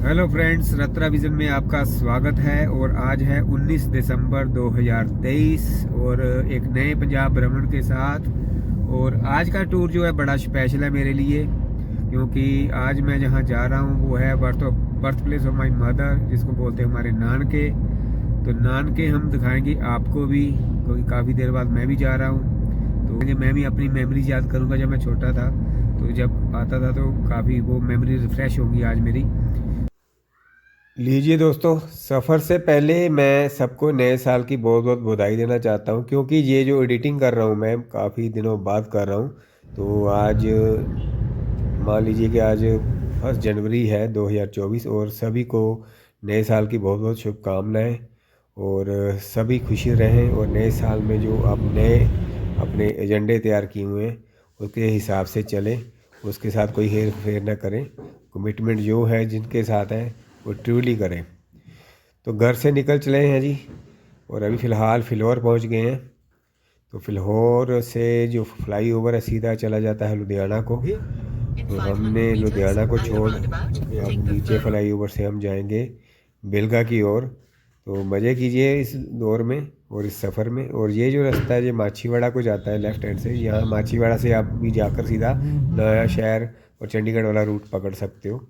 Hello friends, Ratra vision में आपका स्वागत है। और आज है 19 दिसंबर 2023 और एक नए पंजाब भ्रमण के साथ। और आज का टूर जो है बड़ा स्पेशल है मेरे लिए, क्योंकि आज मैं जहां जा रहा हूं वो है birth place of my mother, जिसको बोलते हैं हमारे नानके। तो नानके हम दिखाएंगे आपको भी, क्योंकि काफ़ी देर बाद मैं भी जा रहा हूँ। तो मैं भी अपनी मेमोरीज याद करूँगा जब मैं छोटा था, तो जब आता था तो काफ़ी वो मेमोरी रिफ्रेश होंगी आज मेरी। लीजिए दोस्तों, सफ़र से पहले मैं सबको नए साल की बहुत बहुत बधाई देना चाहता हूँ, क्योंकि ये जो एडिटिंग कर रहा हूँ मैं काफ़ी दिनों बाद कर रहा हूँ। तो आज मान लीजिए कि आज 1 जनवरी है 2024 और सभी को नए साल की बहुत बहुत शुभकामनाएं। और सभी खुशी रहें और नए साल में जो आप नए अपने एजेंडे तैयार किए हुए हैं उसके हिसाब से चलें, उसके साथ कोई हेर फेर ना करें। कमिटमेंट जो है जिनके साथ है वो ट्रूली करें। तो घर से निकल चले हैं जी, और अभी फ़िलहाल फिलौर पहुंच गए हैं। तो फिलौर से जो फ्लाई ओवर है सीधा चला जाता है लुधियाना को। तो हमने लुधियाना को छोड़ अब नीचे फ्लाई ओवर से हम जाएंगे बेलगा की ओर। तो मज़े कीजिए इस दौर में और इस सफ़र में। और ये जो रास्ता है ये माछीवाड़ा को जाता है लेफ़्ट हैंड से। यहाँ माछीवाड़ा से आप भी जाकर सीधा नया शहर और चंडीगढ़ वाला रूट पकड़ सकते हो।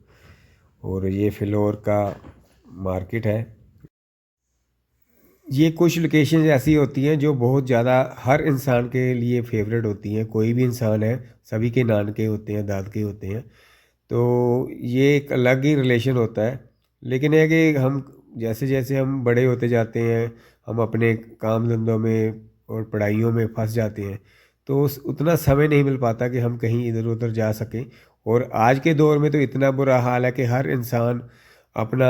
और ये फिलौर का मार्केट है। ये कुछ लोकेशन ऐसी होती हैं जो बहुत ज़्यादा हर इंसान के लिए फेवरेट होती हैं। कोई भी इंसान है, सभी के नानके होते हैं, दादके होते हैं। तो ये एक अलग ही रिलेशन होता है। लेकिन है कि हम जैसे जैसे हम बड़े होते जाते हैं, हम अपने काम धंधों में और पढ़ाइयों में फंस जाते हैं, तो उतना समय नहीं मिल पाता कि हम कहीं इधर उधर जा सकें। और आज के दौर में तो इतना बुरा हाल है कि हर इंसान अपना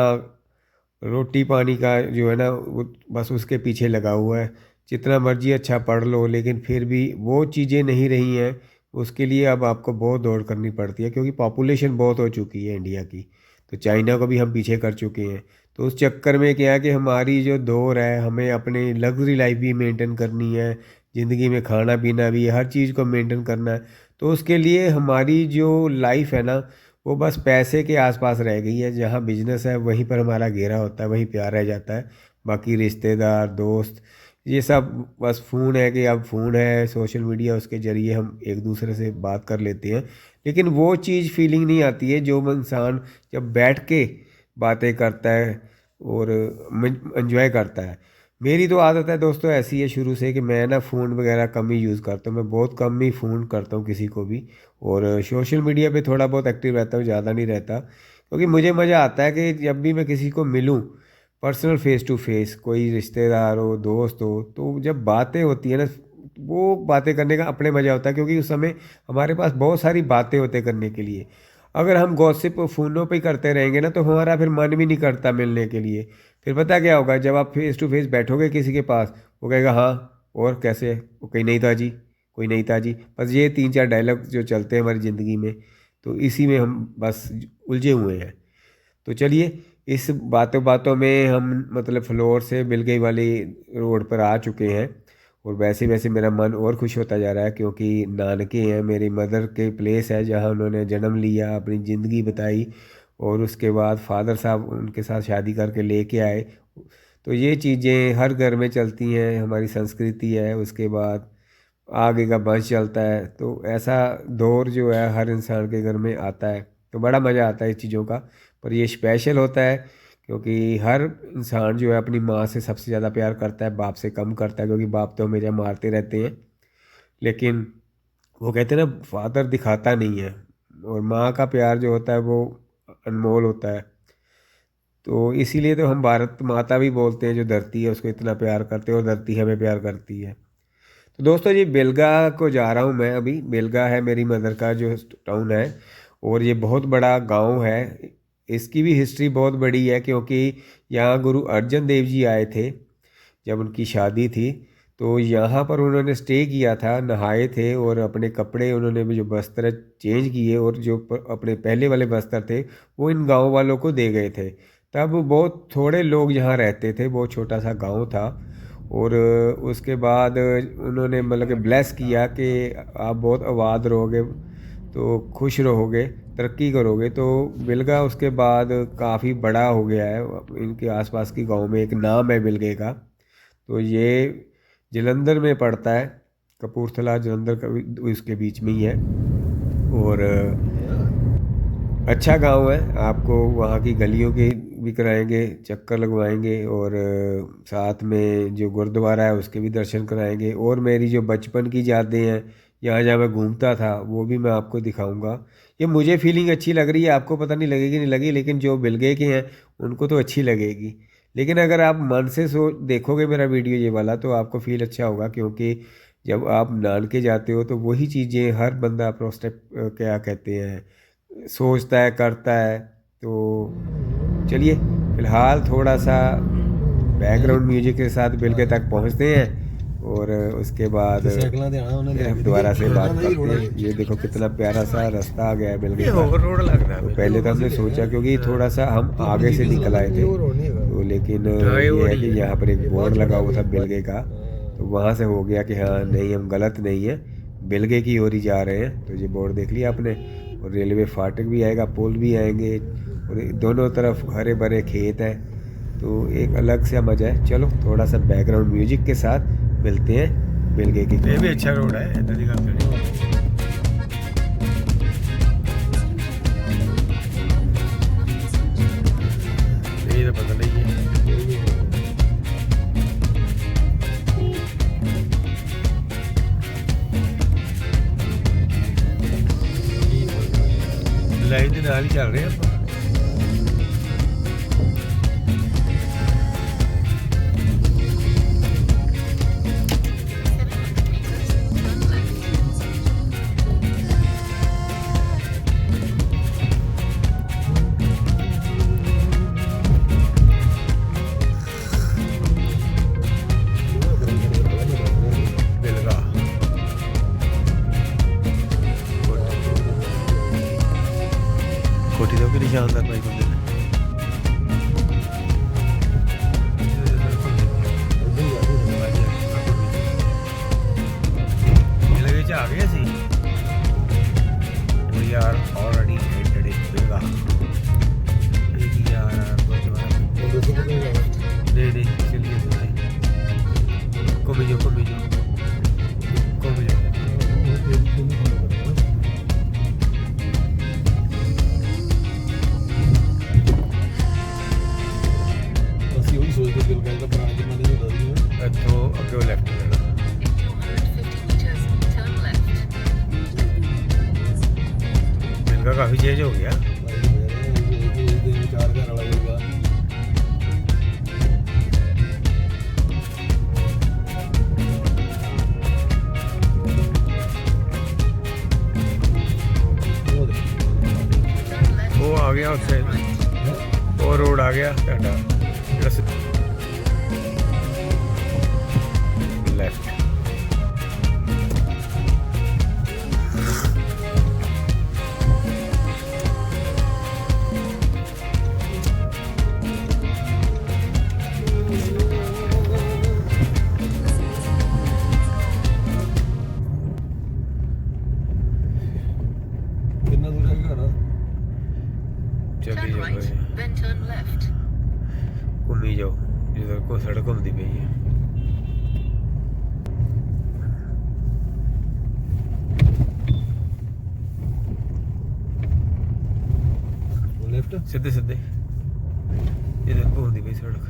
रोटी पानी का जो है ना वो बस उसके पीछे लगा हुआ है। जितना मर्जी अच्छा पढ़ लो, लेकिन फिर भी वो चीज़ें नहीं रही हैं। उसके लिए अब आपको बहुत दौड़ करनी पड़ती है, क्योंकि पॉपुलेशन बहुत हो चुकी है इंडिया की। तो चाइना को भी हम पीछे कर चुके हैं। तो उस चक्कर में क्या है कि हमारी जो दौर है, हमें अपनी लग्जरी लाइफ भी मेंटेन करनी है, ज़िंदगी में खाना पीना भी, हर चीज़ को मेंटेन करना है। तो उसके लिए हमारी जो लाइफ है ना वो बस पैसे के आसपास रह गई है। जहाँ बिजनेस है वहीं पर हमारा घेरा होता है, वहीं प्यार रह जाता है। बाकी रिश्तेदार दोस्त ये सब बस फ़ोन है कि अब फ़ोन है, सोशल मीडिया, उसके ज़रिए हम एक दूसरे से बात कर लेते हैं। लेकिन वो चीज़ फीलिंग नहीं आती है जो इंसान जब बैठ के बातें करता है और एंजॉय करता है। मेरी तो आदत है दोस्तों ऐसी है शुरू से कि मैं ना फ़ोन वगैरह कम ही यूज़ करता हूँ। मैं बहुत कम ही फ़ोन करता हूँ किसी को भी। और सोशल मीडिया पे थोड़ा बहुत एक्टिव रहता हूँ, ज़्यादा नहीं रहता, क्योंकि मुझे मज़ा आता है कि जब भी मैं किसी को मिलूँ पर्सनल फेस टू फेस, कोई रिश्तेदार हो, दोस्त हो, तो जब बातें होती है ना वो बातें करने का अपने मज़ा होता है, क्योंकि उस समय हमारे पास बहुत सारी बातें होते करने के लिए। अगर हम गॉसिप फ़ोनों पे ही करते रहेंगे ना तो हमारा फिर मन भी नहीं करता मिलने के लिए। फिर पता क्या होगा, जब आप फेस टू फेस बैठोगे किसी के पास, वो कहेगा हाँ और कैसे है, वो कहीं नहीं था जी, कोई नहीं था जी। बस ये 3-4 डायलॉग जो चलते हैं हमारी ज़िंदगी में, तो इसी में हम बस उलझे हुए हैं। तो चलिए, इस बातों बातों में हम मतलब फ्लोर से बिलगई वाली रोड पर आ चुके हैं। और वैसे वैसे मेरा मन और खुश होता जा रहा है, क्योंकि नानके हैं, मेरी मदर के प्लेस है जहाँ उन्होंने जन्म लिया, अपनी ज़िंदगी बताई। और उसके बाद फादर साहब उनके साथ शादी करके लेके आए। तो ये चीज़ें हर घर में चलती हैं, हमारी संस्कृति है। उसके बाद आगे का वंश चलता है। तो ऐसा दौर जो है हर इंसान के घर में आता है, तो बड़ा मज़ा आता है इस चीज़ों का। पर ये स्पेशल होता है, क्योंकि हर इंसान जो है अपनी माँ से सबसे ज़्यादा प्यार करता है, बाप से कम करता है, क्योंकि बाप तो हमेशा मारते रहते हैं। लेकिन वो कहते हैं ना, फादर दिखाता नहीं है, और माँ का प्यार जो होता है वो अनमोल होता है। तो इसीलिए तो हम भारत माता भी बोलते हैं, जो धरती है उसको इतना प्यार करते हैं और धरती हमें प्यार करती है। तो दोस्तों जी, बेलगा को जा रहा हूँ मैं अभी। बेलगा है मेरी मदर का जो टाउन है, और ये बहुत बड़ा गांव है। इसकी भी हिस्ट्री बहुत बड़ी है, क्योंकि यहाँ गुरु अर्जन देव जी आए थे जब उनकी शादी थी। तो यहाँ पर उन्होंने स्टे किया था, नहाए थे, और अपने कपड़े उन्होंने भी जो वस्त्र चेंज किए, और जो अपने पहले वाले वस्त्र थे वो इन गांव वालों को दे गए थे। तब बहुत थोड़े लोग यहाँ रहते थे, बहुत छोटा सा गांव था। और उसके बाद उन्होंने मतलब कि ब्लेस किया कि आप बहुत आबाद रहोगे। तो खुश रहोगे, तरक्की करोगे। तो बिलगा उसके बाद काफ़ी बड़ा हो गया है, इनके आसपास की गांव में एक नाम है बिलगे का। तो ये जलंधर में पड़ता है, कपूरथला जलंधर का इसके बीच में ही है। और अच्छा गांव है, आपको वहाँ की गलियों के भी कराएंगे, चक्कर लगवाएंगे, और साथ में जो गुरुद्वारा है उसके भी दर्शन कराएंगे। और मेरी जो बचपन की यादें हैं, यहाँ जहाँ मैं घूमता था, वो भी मैं आपको दिखाऊंगा। ये मुझे फीलिंग अच्छी लग रही है, आपको पता नहीं लगेगी नहीं लगी, लेकिन जो बिलगे के हैं उनको तो अच्छी लगेगी। लेकिन अगर आप मन से देखोगे मेरा वीडियो ये वाला, तो आपको फील अच्छा होगा, क्योंकि जब आप नानके जाते हो तो वही चीज़ें हर बंदा प्रोस्टेप क्या कहते हैं सोचता है, करता है। तो चलिए फ़िलहाल थोड़ा सा बैकग्राउंड म्यूजिक के साथ बिलगे तक पहुंचते हैं, और उसके बाद फिर हम दोबारा से बात करते हैं। ये देखो कितना प्यारा सा रास्ता आ गया है बिलगे का। तो पहले तो हमने सोचा, क्योंकि थोड़ा सा हम आगे से निकल आए थे, तो लेकिन ये है कि यहाँ पर एक बोर्ड लगा हुआ था बिलगे का, तो वहाँ से हो गया कि हाँ नहीं, हम गलत नहीं है, बिलगे की ओर ही जा रहे हैं। तो ये बोर्ड देख लिया आपने, और रेलवे फाटक भी आएगा, पुल भी आएंगे, और दोनों तरफ हरे भरे खेत हैं। तो एक अलग सा मज़ा है। चलो थोड़ा सा बैकग्राउंड म्यूजिक के साथ मिलते हैं बिलगे की। ये भी अच्छा रोड है, इधर ही काम ये तो पता नहीं है। लाइन ਦੇ ਨਾਲ ਹੀ ਚੱਲ ਰਹੇ ਆਪਾਂ। कोठी तो कितनी शानदार भाई बंदे ने। लगे आ गए सी। We are already headed in Bilga। नहीं चलिए कमी जाओ ਇੱਥੋਂ ਅੱਗੇ ਲੈਫਟ ਲੈਣਾ। ਬਿਲਗਾ ਕਾਫੀ ਚੇਂਜ ਹੋ ਗਿਆ। ਉਹ ਆ ਗਿਆ ਉੱਥੇ, ਉਹ ਰੋਡ ਆ ਗਿਆ ਤੁਹਾਡਾ ਜਿਹੜਾ left। कितना दूर है घर? चली जाओ, घूमी जाओ जिधर को सड़क घूमती पई है। सीधे सीधे इधर घूमती पई सड़क।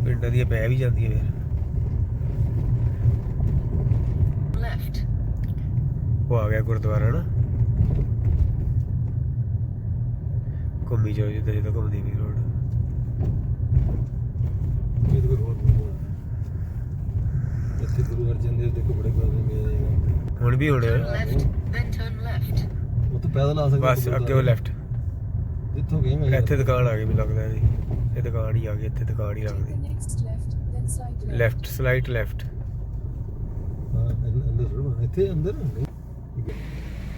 पिंडा दी पै भी जाती है। वो आ गया गुरुद्वारा ना। घूमी जाओ जिधर जिधर घूमती पई रोड। गुरु अर्जन देव देखो बड़े ਹੁਣ ਵੀ ਹੋਣੇ ਉਹ ਤਾਂ ਪੈਦਲ ਆ ਸਕਦਾ। ਬਸ ਅੱਗੇ ਉਹ ਲੈਫਟ ਜਿੱਥੋਂ ਗਏ ਮੈਂ ਇੱਥੇ ਦੁਕਾਨ ਆ ਗਈ ਮੈਨੂੰ ਲੱਗਦਾ ਇਹਦੀ। ਇਹ ਦੁਕਾਨ ਹੀ ਆ ਗਈ, ਇੱਥੇ ਦੁਕਾਨ ਹੀ ਲੱਗਦੀ। Left slide left. ਹਾਂ ਅੰਦਰ ਇੱਥੇ ਅੰਦਰ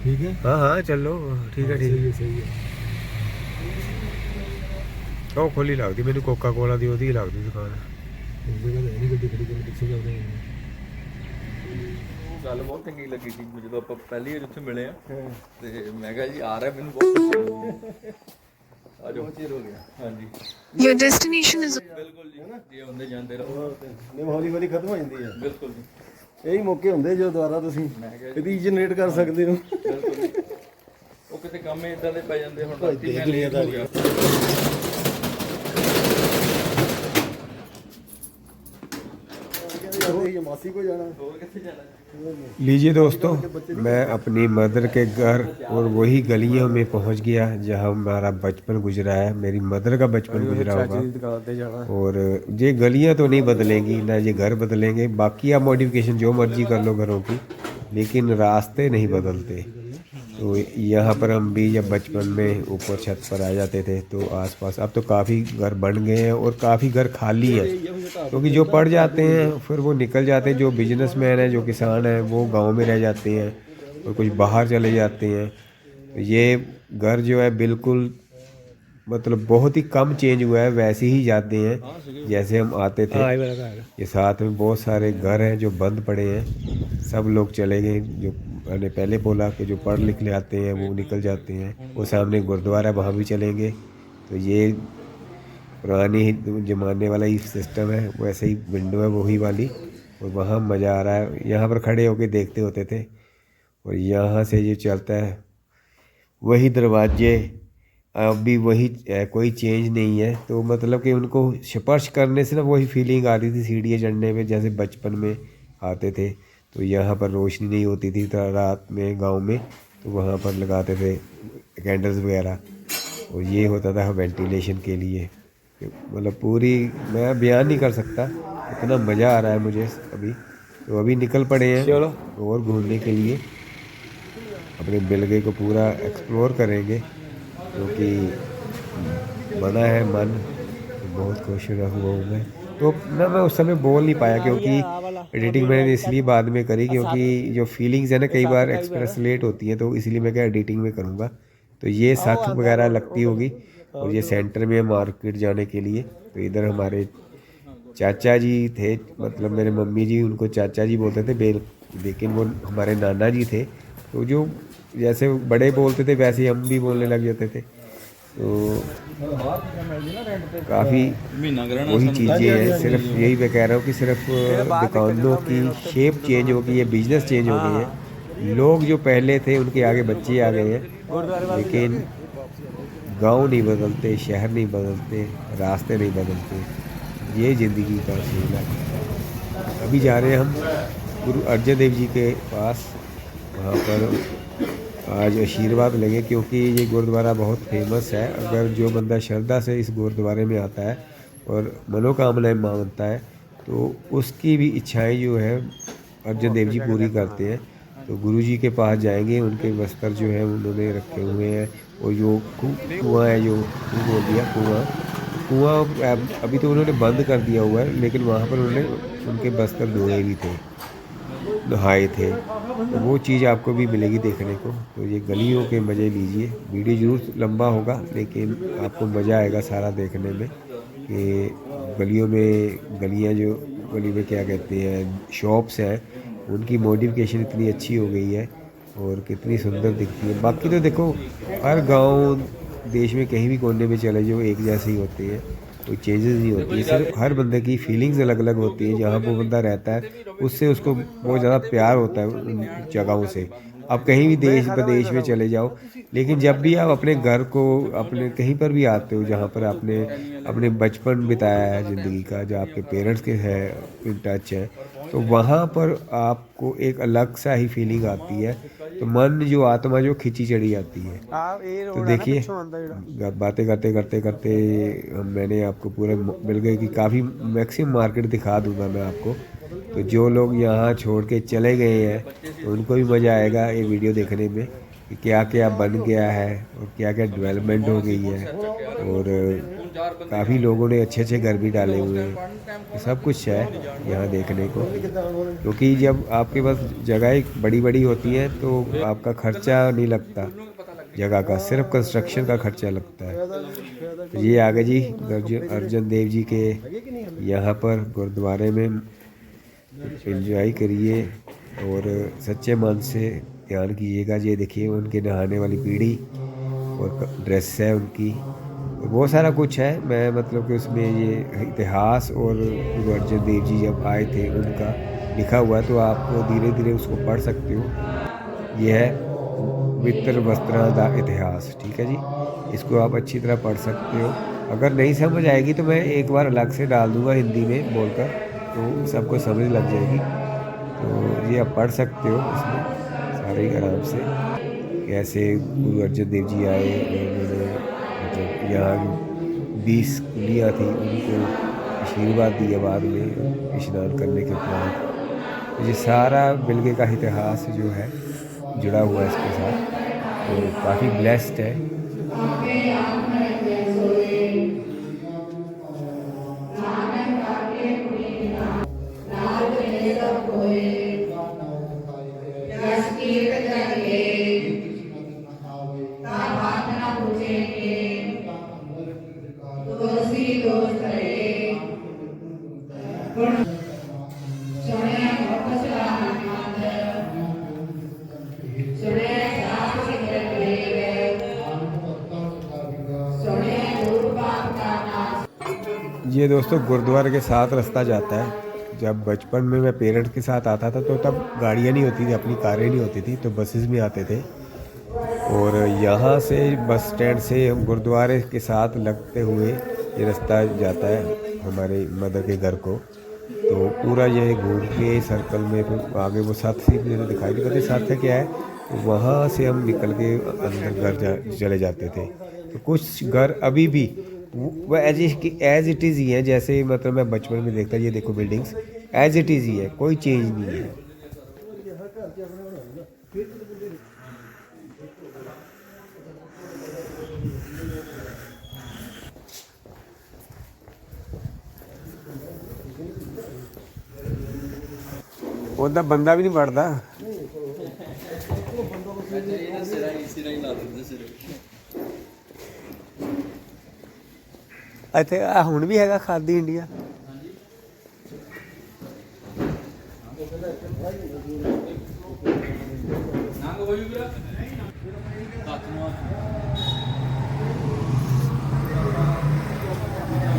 ਠੀਕ ਹੈ। ਹਾਂ ਚਲੋ ਠੀਕ ਹੈ ਸਹੀ ਹੈ। ਉਹ ਖੋਲੀ ਲੱਗਦੀ ਮੈਨੂੰ, ਕੋਕਾ ਕੋਲਾ ਦੀ ਉਹਦੀ ਲੱਗਦੀ ਦੁਕਾਨ। ਗੱਲ ਬਹੁਤ ਚੰਗੀ ਲੱਗੀ ਸੀ ਜਦੋਂ ਆਪਾਂ ਪਹਿਲੀ ਵਾਰ ਉੱਥੇ ਮਿਲੇ ਆ ਤੇ ਮੈਂ ਕਿਹਾ ਜੀ ਆ ਰਿਹਾ ਮੈਨੂੰ ਬਹੁਤ ਆ ਜਾਓ ਚਿਰ ਹੋ ਗਿਆ ਹਾਂਜੀ Your destination is ਬਿਲਕੁਲ ਜੀ ਜੇ ਆਉਂਦੇ ਜਾਂਦੇ ਰਹੋ ਨਿੰਮ ਹੌਲੀ ਹੌਲੀ ਖਤਮ ਹੋ ਜਾਂਦੀ ਹੈ। ਬਿਲਕੁਲ ਜੀ ਇਹੀ ਮੌਕੇ ਹੁੰਦੇ ਜੋ ਦੁਬਾਰਾ ਤੁਸੀਂ ਰੀਜਨਰੇਟ ਕਰ ਸਕਦੇ ਹੋ। ਬਿਲਕੁਲ ਜੀ ਉਹ ਕਿਤੇ ਕੰਮ ਇਦਾਂ ਦੇ ਪੈ ਜਾਂਦੇ ਹੁਣ ਰਾਤੀ ਮੈਂ ਲੇਟ ਹੋ ਗਿਆ मासी को जाना लीजिए दोस्तों, मैं अपनी मदर के घर और वही गलियों में पहुंच गया जहां हमारा बचपन गुजरा है, मेरी मदर का बचपन गुजरा होगा। और ये गलियां तो नहीं बदलेंगी ना ये घर बदलेंगे, बाकी आप मॉडिफिकेशन जो मर्जी कर लो घरों की, लेकिन रास्ते नहीं बदलते। तो यहाँ पर हम भी जब बचपन में ऊपर छत पर आ जाते थे तो आसपास अब तो काफ़ी घर बन गए हैं और काफ़ी घर खाली हैं, क्योंकि जो पढ़ जाते हैं फिर वो निकल जाते हैं। जो बिजनेसमैन हैं, जो किसान हैं, वो गांव में रह जाते हैं और कुछ बाहर चले जाते हैं। तो ये घर जो है बिल्कुल मतलब बहुत ही कम चेंज हुआ है, वैसे ही जाते हैं जैसे हम आते थे। ये साथ में बहुत सारे घर हैं जो बंद पड़े हैं, सब लोग चले गए। जो मैंने पहले बोला कि जो पढ़ लिख ले आते हैं वो निकल जाते हैं। वो सामने गुरुद्वारा, वहाँ भी चलेंगे। तो ये पुरानी ज़माने वाला ही सिस्टम है, वैसे ही विंडो है वही वाली, और वहाँ मज़ा आ रहा है। यहाँ पर खड़े होके देखते होते थे, और यहाँ से ये चलता है वही दरवाजे, अभी वही है, कोई चेंज नहीं है। तो मतलब कि उनको स्पर्श करने से ना वही फीलिंग आती थी सीढ़ियाँ चढ़ने में जैसे बचपन में आते थे। तो यहाँ पर रोशनी नहीं होती थी तो रात में गांव में, तो वहाँ पर लगाते थे कैंडल्स वगैरह, और ये होता था वेंटिलेशन के लिए। मतलब पूरी मैं बयान नहीं कर सकता, इतना मज़ा आ रहा है मुझे अभी। तो अभी निकल पड़े हैं चलो और घूमने के लिए, अपने बिलगे को पूरा एक्सप्लोर करेंगे, क्योंकि बना है मन, तो बहुत खुश हुआ हूँ मैं। तो ना मैं उस समय बोल नहीं पाया, क्योंकि एडिटिंग मैंने इसलिए बाद में करी, क्योंकि जो फीलिंग्स है ना कई बार एक्सप्रेस लेट होती हैं, तो इसलिए मैं क्या एडिटिंग में करूँगा। तो ये साथ वगैरह लगती होगी, और ये सेंटर में है मार्केट जाने के लिए। तो इधर हमारे चाचा जी थे, मतलब मेरे मम्मी जी उनको चाचा जी बोलते थे, लेकिन वो हमारे नाना जी थे। तो जो जैसे बड़े बोलते थे वैसे ही हम भी बोलने लग जाते थे। तो काफ़ी वही चीज़ें हैं, सिर्फ यही मैं कह रहा हूँ कि सिर्फ दुकानों की शेप चेंज हो गई है, बिजनेस चेंज हो गई है। लोग जो पहले थे उनके आगे बच्चे आ गए हैं, लेकिन गांव नहीं बदलते, शहर नहीं बदलते, रास्ते नहीं बदलते। ये ज़िंदगी का असूल है। अभी जा रहे हैं हम गुरु अर्जन देव जी के पास, वहाँ पर आज आशीर्वाद लेंगे, क्योंकि ये गुरुद्वारा बहुत फेमस है। अगर जो बंदा श्रद्धा से इस गुरुद्वारे में आता है और मनोकामनाएं मांगता है, तो उसकी भी इच्छाएं जो है अर्जन देव जी पूरी करते हैं। तो गुरु जी के पास जाएंगे, उनके वस्त्र जो है उन्होंने रखे हुए हैं, और जो कुआँ है, जो बोल दिया कुआँ अभी तो उन्होंने बंद कर दिया हुआ है, लेकिन वहाँ पर उन्होंने उनके वस्त्र धोए भी थे, नहाए थे। तो वो चीज़ आपको भी मिलेगी देखने को। तो ये गलियों के मज़े लीजिए। वीडियो ज़रूर लंबा होगा, लेकिन आपको मज़ा आएगा सारा देखने में कि गलियाँ जो गली में क्या कहते हैं शॉप्स हैं, उनकी मॉडिफिकेशन इतनी अच्छी हो गई है और कितनी सुंदर दिखती है। बाकी तो देखो हर गांव देश में कहीं भी कोने में चले जाओ एक जैसे ही होते हैं, कोई चेंजेस नहीं होती है। सिर्फ हर बंदे की फीलिंग्स अलग अलग होती है। जहाँ वो बंदा रहता है उससे उसको बहुत ज़्यादा प्यार होता है उन जगहों से। आप कहीं भी देश विदेश में चले जाओ, लेकिन जब भी आप अपने घर को अपने कहीं पर भी आते हो जहाँ पर आपने अपने बचपन बिताया है ज़िंदगी का, जो आपके पेरेंट्स के है इन टच है, तो वहाँ पर आपको एक अलग सा ही फीलिंग आती है। तो मन जो आत्मा जो खिंची चढ़ी आती है। तो देखिए बातें करते करते करते मैंने आपको पूरा मिल गए कि काफ़ी मैक्सिमम मार्केट दिखा दूंगा मैं आपको। तो जो लोग यहाँ छोड़ के चले गए हैं तो उनको भी मज़ा आएगा ये वीडियो देखने में कि क्या क्या बन गया है और क्या क्या डेवलपमेंट हो गई है। और काफ़ी लोगों ने अच्छे अच्छे घर भी डाले हुए हैं। तो सब कुछ है यहाँ देखने को, क्योंकि जब आपके पास जगह बड़ी बड़ी होती हैं तो आपका खर्चा नहीं लगता। जगह का, सिर्फ कंस्ट्रक्शन का खर्चा लगता है। तो ये आ गए जी अर्जन देव जी के यहाँ पर गुरुद्वारे में। एंजॉय करिए और सच्चे मन से ध्यान कीजिएगा। ये देखिए उनके नहाने वाली पीढ़ी और ड्रेस है उनकी, और बहुत सारा कुछ है। मैं मतलब कि उसमें ये इतिहास और गुरु अर्जन देव जी जब आए थे उनका लिखा हुआ है, तो आप धीरे धीरे उसको पढ़ सकते हो। ये है वित्र वस्त्रा दा इतिहास, ठीक है जी। इसको आप अच्छी तरह पढ़ सकते हो। अगर नहीं समझ आएगी तो मैं एक बार अलग से डाल दूंगा हिंदी में बोलकर, तो सबको समझ लग जाएगी। तो ये आप पढ़ सकते हो इसमें सारे आराम से, कैसे गुरु अर्जन देव जी आए और उन्होंने मतलब यहाँ 20 कुलियाँ थी उनको आशीर्वाद दिया बाद में स्नान करने के बाद। ये सारा बिलगे का इतिहास जो है जुड़ा हुआ है इसके साथ, तो काफ़ी ब्लेस्ड है। ये दोस्तों गुरुद्वारे के साथ रास्ता जाता है। जब बचपन में मैं पेरेंट्स के साथ आता था तो तब गाड़ियाँ नहीं होती थी, अपनी कारें नहीं होती थी, तो बसेस में आते थे। और यहाँ से बस स्टैंड से गुरुद्वारे के साथ लगते हुए ये रास्ता जाता है हमारे मदर के घर को। तो पूरा ये घूम के सर्कल में फिर आगे वो साथ ही मुझे दिखाई नहीं पड़ती साथ है क्या है, वहाँ से हम निकल के अंदर घर चले जाते थे। तो कुछ घर अभी भी वो एज इट इज़ ही है, जैसे मतलब मैं बचपन में देखता। ये देखो बिल्डिंग्स एज इट इज़ ही है, कोई चेंज नहीं है। ਉਹਦਾ ਬੰਦਾ ਵੀ ਨਹੀਂ ਵੜਦਾ ਇੱਥੇ ਆ ਹੁਣ ਵੀ ਹੈਗਾ ਖਾਦੀ ਇੰਡੀਆ।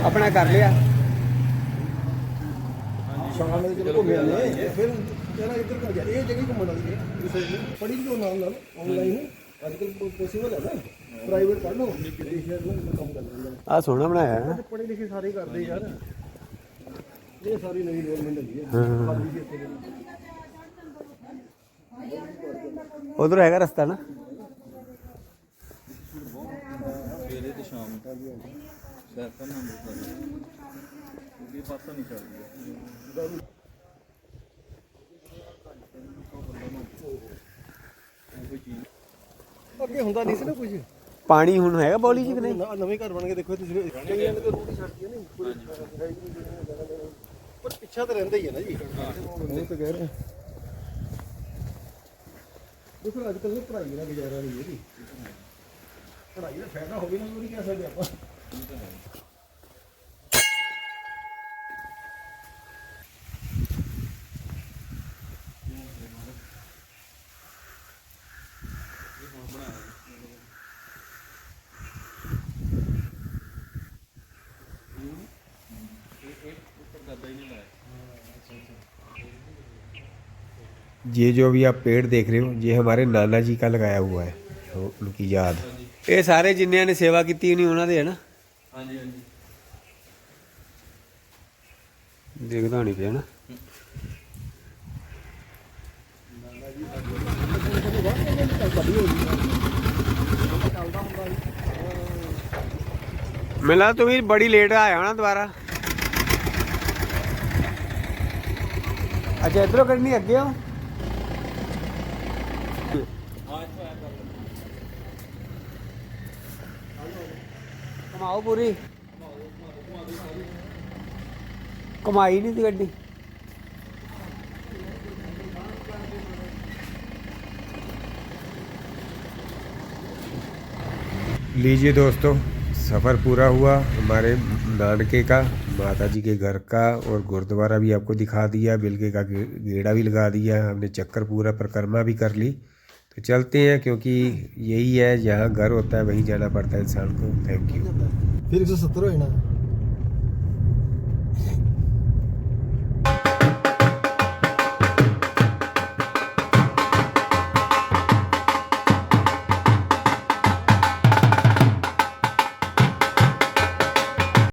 ਆਪਣਾ ਕਰ ਲਿਆ ਸ਼ਾਮ ਨੂੰ ਜਦੋਂ ਘੁੰਮਿਆ ਨੇ ਫਿਰ ਕਹਿੰਦਾ ਇੱਧਰ ਕਰ ਗਿਆ। ਇਹ ਜਗ੍ਹਾ ਘੁੰਮਣ ਵਾਲੀ ਹੈ, ਪੜ੍ਹੀ ਜੋ ਨਾਲ ਨਾਲ ਆਨਲਾਈਨ ਅੱਜ ਕੱਲ੍ਹ ਪੋਸੀਬਲ ਹੈ ਨਾ। ਪ੍ਰਾਈਵੇਟ ਪੜ੍ਹ ਲਓ, ਸ਼ਹਿਰ ਨੂੰ ਕੰਮ ਕਰ ਲੈਂਦੇ ਨੇ। ਆ ਸੋਹਣਾ ਬਣਾਇਆ ਹੈ, ਪੜ੍ਹੇ ਲਿਖੇ ਸਾਰੇ ਕਰਦੇ ਯਾਰ। ਇਹ ਸਾਰੀ ਨਵੀਂ ਗਵਰਨਮੈਂਟ ਹੈਗੀ ਹੈ। ਉਧਰ ਹੈਗਾ ਰਸਤਾ ਨਾ। ਸਵੇਰੇ ਤੇ ਸ਼ਾਮ ਸੈਰ ਕਰਨਾ ਹੁੰਦਾ ਇਹ ਪਾਸਾ ਨਹੀਂ ਚੱਲਦਾ। ਅੱਗੇ ਹੁੰਦਾ ਨਹੀਂ ਸੀ ਨਾ ਕੁਝ। ਪਾਣੀ ਹੁਣ ਹੈਗਾ ਬੌਲੀ ਜੀ ਕਿ ਨਹੀਂ? ਨਵੇਂ ਘਰ ਬਣ ਕੇ ਦੇਖੋ ਤੁਸੀਂ, ਕਈਆਂ ਨੇ ਤਾਂ ਰੂਟ ਹੀ ਛੱਡਤੀ ਹੈ ਨਹੀਂ, ਪਰ ਪਿੱਛਾ ਤਾਂ ਰਹਿੰਦਾ ਹੀ ਹੈ ਨਾ ਜੀ। ਉਹ ਤਾਂ ਕਹਿ ਰਹੇ ਦੇਖੋ ਅੱਜ ਕੱਲ੍ਹ ਪੜ੍ਹਾਈ ਦਾ ਗੁਜ਼ਾਰਾ ਨਹੀਂ ਹੈ ਜੀ। ਪੜ੍ਹਾਈ ਦਾ ਫਾਇਦਾ ਹੋਵੇ ਨਾ ਉਹ ਨਹੀਂ ਕਹਿ ਸਕਦੇ ਆਪਾਂ। ये जो अभी आप पेड़ देख रहे हो ये हमारे नाना जी का लगाया हुआ है, तो उनकी याद। ये सारे जिन्होंने ने सेवा की नहीं उन्होंने है ना। हाँ जी हाँ जी देखता नहीं पे ना। मिला तो भी बड़ी लेट आया ना दोबारा। अच्छा इधरों करनी अगे हो। कमाओ पूरी कमाई नहीं थी गड्डी। लीजिए दोस्तों, सफ़र पूरा हुआ हमारे नानके का, माता जी के घर का, और गुरुद्वारा भी आपको दिखा दिया, बिलके का गेड़ा भी लगा दिया हमने, चक्कर पूरा परिक्रमा भी कर ली। तो चलते हैं, क्योंकि यही है, जहाँ घर होता है वहीं जाना पड़ता है इंसान को। Thank you. फिर 170 हो जाना